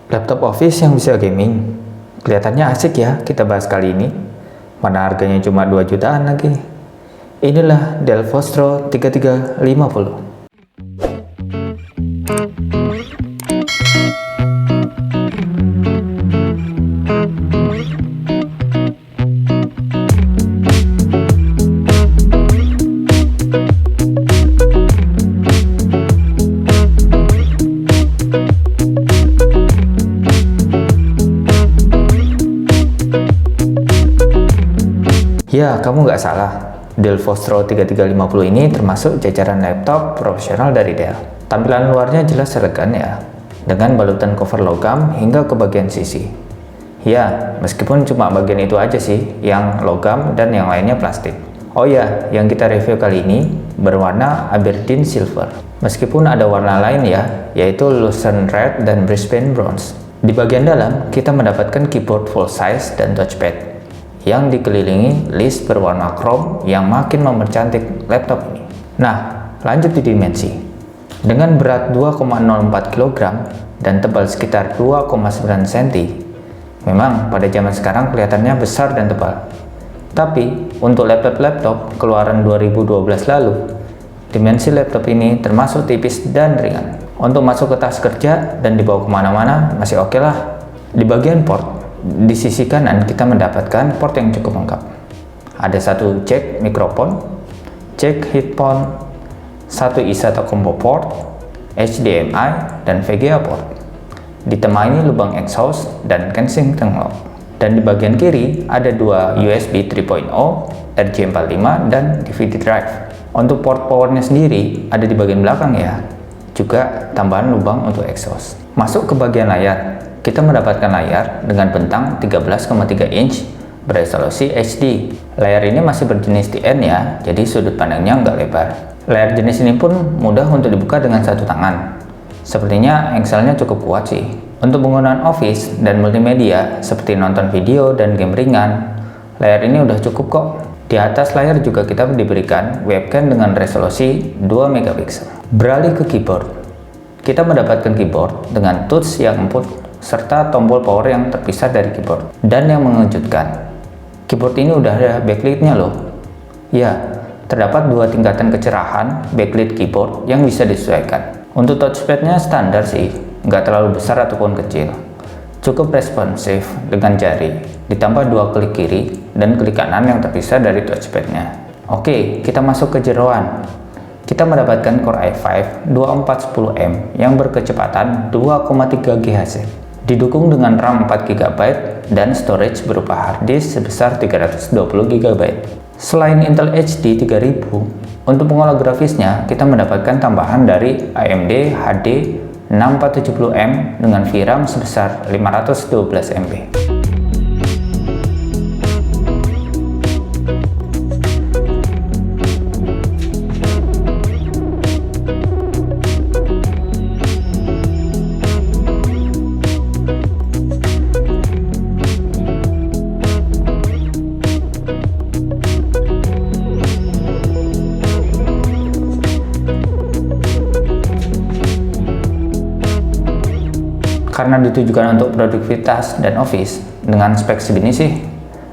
Laptop office yang bisa gaming. Kelihatannya asik ya kita bahas kali ini. Mana harganya cuma 2 jutaan lagi. Inilah Dell Vostro 3350. Ya, kamu nggak salah. Dell Vostro 3350 ini termasuk jajaran laptop profesional dari Dell. Tampilan luarnya jelas elegan ya, dengan balutan cover logam hingga ke bagian sisi. Ya, meskipun cuma bagian itu aja sih, yang logam dan yang lainnya plastik. Oh ya, yang kita review kali ini berwarna Aberdeen Silver. Meskipun ada warna lain ya, yaitu Lucerne Red dan Brisbane Bronze. Di bagian dalam, kita mendapatkan keyboard full size dan touchpad yang dikelilingi list berwarna chrome yang makin mempercantik laptop ini. Nah, lanjut di dimensi. Dengan berat 2,04 kg dan tebal sekitar 2,9 cm, memang pada zaman sekarang kelihatannya besar dan tebal. Tapi, untuk laptop-laptop keluaran 2012 lalu, dimensi laptop ini termasuk tipis dan ringan. Untuk masuk ke tas kerja dan dibawa kemana-mana masih oke lah. Di bagian port, di sisi kanan kita mendapatkan port yang cukup lengkap. Ada satu jack mikrofon, jack headphone, satu eSATA combo port, HDMI, dan VGA port. Ditemani lubang exhaust dan Kensington lock. Dan di bagian kiri ada dua USB 3.0, RJ45, dan DVD drive. Untuk port powernya sendiri ada di bagian belakang ya. Juga tambahan lubang untuk exhaust. Masuk ke bagian layar. Kita mendapatkan layar dengan bentang 13,3 inch beresolusi HD. Layar ini masih berjenis TN ya, jadi sudut pandangnya nggak lebar. Layar jenis ini pun mudah untuk dibuka dengan satu tangan. Sepertinya engselnya cukup kuat sih. Untuk penggunaan office dan multimedia seperti nonton video dan game ringan, layar ini udah cukup kok. Di atas layar juga kita diberikan webcam dengan resolusi 2 megapiksel. Beralih ke keyboard. Kita mendapatkan keyboard dengan touch yang empuk serta tombol power yang terpisah dari keyboard. Dan yang mengejutkan, keyboard ini udah ada backlit-nya loh. Ya, terdapat dua tingkatan kecerahan backlit keyboard yang bisa disesuaikan. Untuk touchpad-nya standar sih, nggak terlalu besar ataupun kecil. Cukup responsif dengan jari, ditambah dua klik kiri dan klik kanan yang terpisah dari touchpad-nya. Oke, kita masuk ke jeroan. Kita mendapatkan Core i5 2410M yang berkecepatan 2,3 GHz. Didukung dengan RAM 4 GB dan storage berupa hard disk sebesar 320 GB. Selain Intel HD 3000, untuk pengolah grafisnya kita mendapatkan tambahan dari AMD HD 6470M dengan VRAM sebesar 512 MB. Karena ditujukan untuk produktivitas dan office, dengan spek segini sih,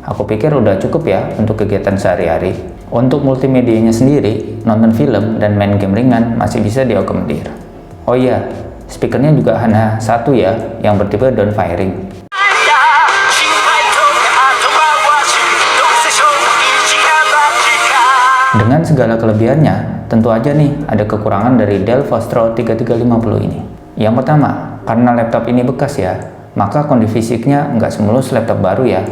aku pikir udah cukup ya untuk kegiatan sehari-hari. Untuk multimedianya sendiri, nonton film dan main game ringan masih bisa diakomodir. Oh iya, speakernya juga hanya satu ya, yang bertipe down firing. Dengan segala kelebihannya, tentu aja nih ada kekurangan dari Dell Vostro 3350 ini. Yang pertama, karena laptop ini bekas ya, maka kondisi fisiknya nggak semulus laptop baru ya.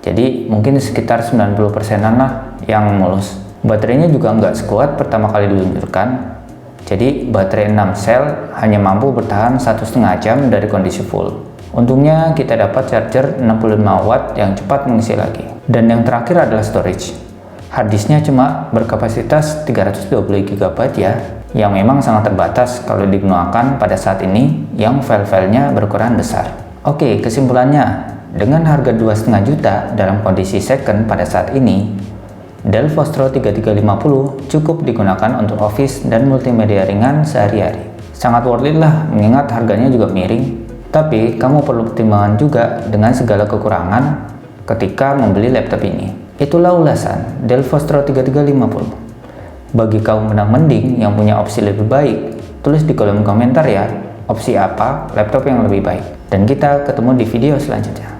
Jadi mungkin sekitar 90%-an lah yang mulus. Baterainya juga nggak sekuat pertama kali diluncurkan. Jadi baterai 6 sel hanya mampu bertahan 1,5 jam dari kondisi full. Untungnya kita dapat charger 65 watt yang cepat mengisi lagi. Dan yang terakhir adalah storage. Harddisknya cuma berkapasitas 320 GB ya, yang memang sangat terbatas kalau digunakan pada saat ini yang file-filenya berukuran besar. Oke, kesimpulannya, dengan harga 2,5 juta dalam kondisi second pada saat ini, Dell Vostro 3350 cukup digunakan untuk office dan multimedia ringan sehari-hari. Sangat worth it lah, mengingat harganya juga miring. Tapi kamu perlu pertimbangan juga dengan segala kekurangan ketika membeli laptop ini. Itulah ulasan Dell Vostro 3350. Bagi kaum menang mending yang punya opsi lebih baik, tulis di kolom komentar ya, opsi apa laptop yang lebih baik. Dan kita ketemu di video selanjutnya.